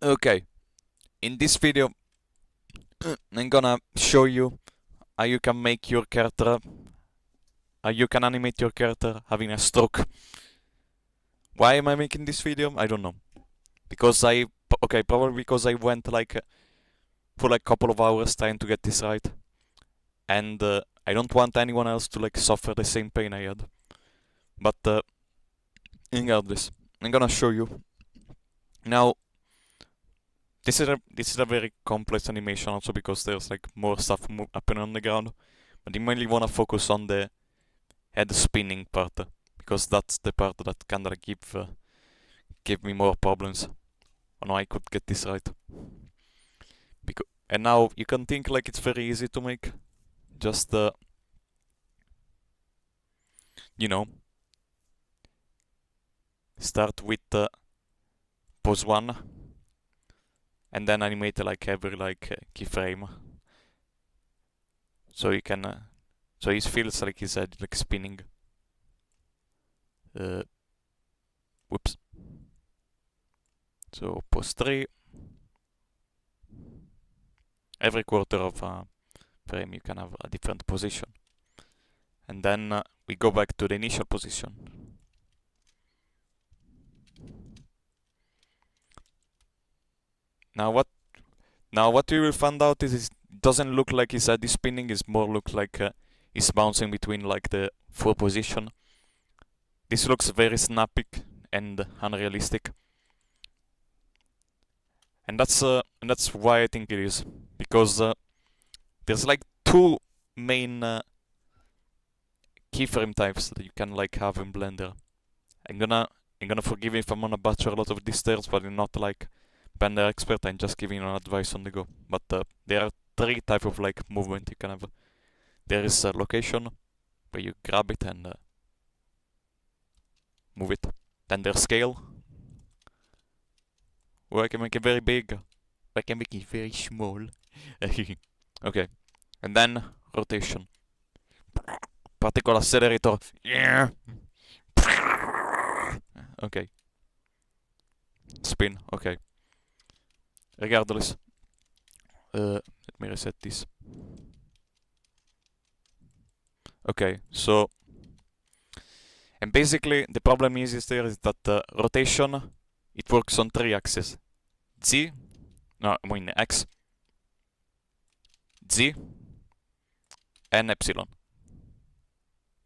Okay, in this video I'm gonna show you how you can make your character, how you can animate your character having a stroke. Why am I making this video? I don't know. Because probably because I went for like a couple of hours trying to get this right, and I don't want anyone else to like suffer the same pain I had. But regardless, I'm gonna show you now. This is a very complex animation also because there's like more stuff happening on the ground, but you mainly wanna focus on the head spinning part because that's the part that kinda give me more problems on how I could get this right. And now you can think like it's very easy to make, just you know, start with pose 1 and then animate like every keyframe, so you can so it feels like his head like spinning. Whoops. So pose 3. Every quarter of a frame you can have a different position, and then we go back to the initial position. Now what we will find out is it doesn't look like his head is spinning. It more looks like he's bouncing between like the 4 position. This looks very snappy and unrealistic, and that's why I think it is, because there's like 2 main keyframe types that you can like have in Blender. I'm gonna forgive you if I'm gonna butcher a lot of these terms, but I'm not like Blender expert. I'm just giving you advice on the go. But there are 3 type of like movement you can have. There is location, where you grab it and move it. Then there's scale, where I can make it very big, or I can make it very small. Okay, and then rotation. Particle accelerator. Yeah. Okay. Spin. Okay. Regardless. Let me reset this. Okay, so and basically the problem is that rotation, it works on 3 axes. X, Z, and epsilon.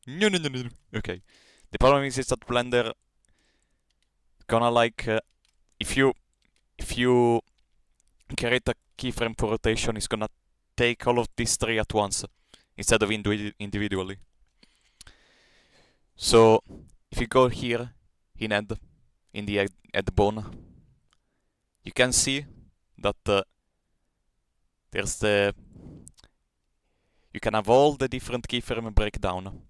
No. Okay. The problem is that Blender gonna like if you create a keyframe for rotation, it's gonna take all of these 3 at once instead of individually. So if you go here in the head bone, you can see that you can have all the different keyframe breakdown: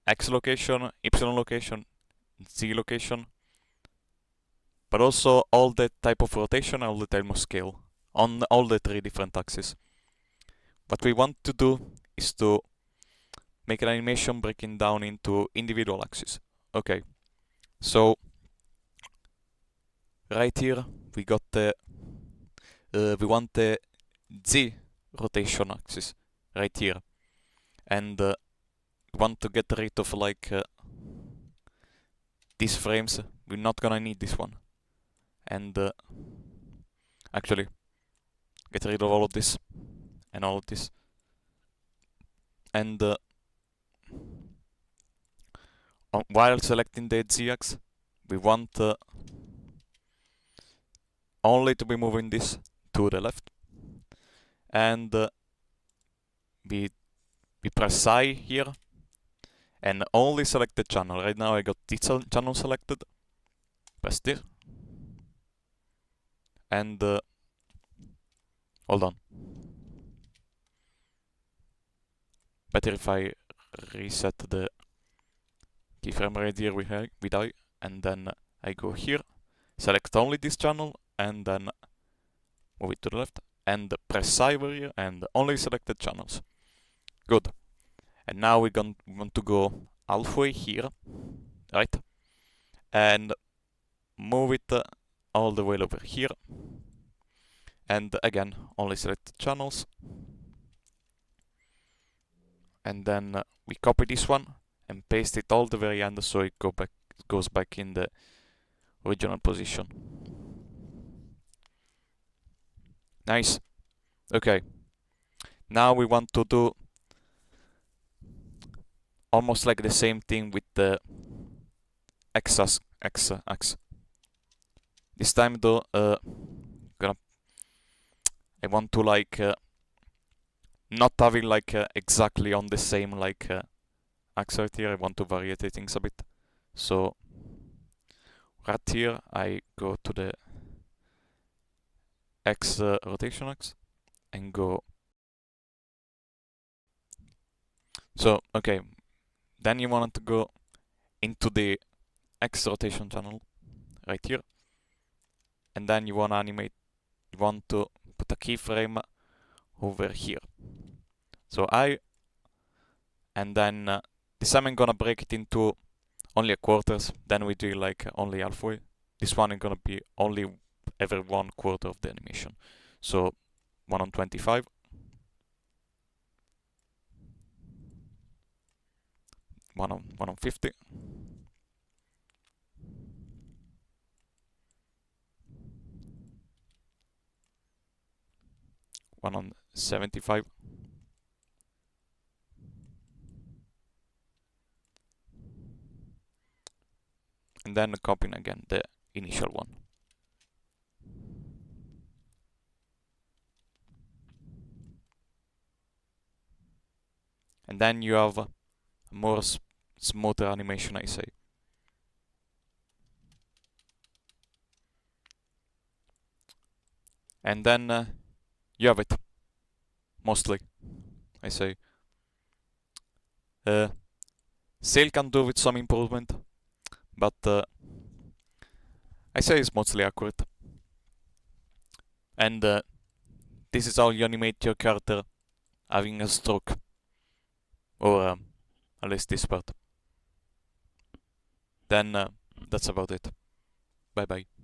X location, Y location, Z location, but also all the type of rotation, all the type of scale on all the 3 different axes. What we want to do is to make an animation breaking down into individual axes. Okay, so right here we got we want the Z rotation axis right here, and we want to get rid of like these frames. We're not gonna need this one, and actually get rid of all of this and all of this, and while selecting the Z-axis, we want only to be moving this to the left, and we press I here and only select the channel. Right now I got this channel selected. Press this, and hold on. Better if I reset the keyframe right here with I, and then I go here, select only this channel, and then move it to the left, and press I over here, and only selected channels. Good. And now we want to go halfway here, right? And move it all the way over here. And again, only select channels. And then we copy this one and paste it all the very end so it goes back in the original position. Nice. Okay. Now we want to do almost like the same thing with the x-axis. This time though, I want to like not having like exactly on the same like axis here. I want to vary things a bit. So right here I go to the x rotation x and go. So okay, then you want to go into the x rotation channel right here, and then you want to animate. You want to put a keyframe over here. So and then this time I'm gonna break it into only a quarters. Then we do like only halfway. This one is gonna be only every 1/4 of the animation. So 1 on 25. 1 on 50. 1 on 75. And then copying again the initial one. And then you have a more smoother animation, I say. And then you have it, mostly, I say. Still can do with some improvement, but I say it's mostly accurate. And this is how you animate your character having a stroke, or at least this part. Then that's about it. Bye bye.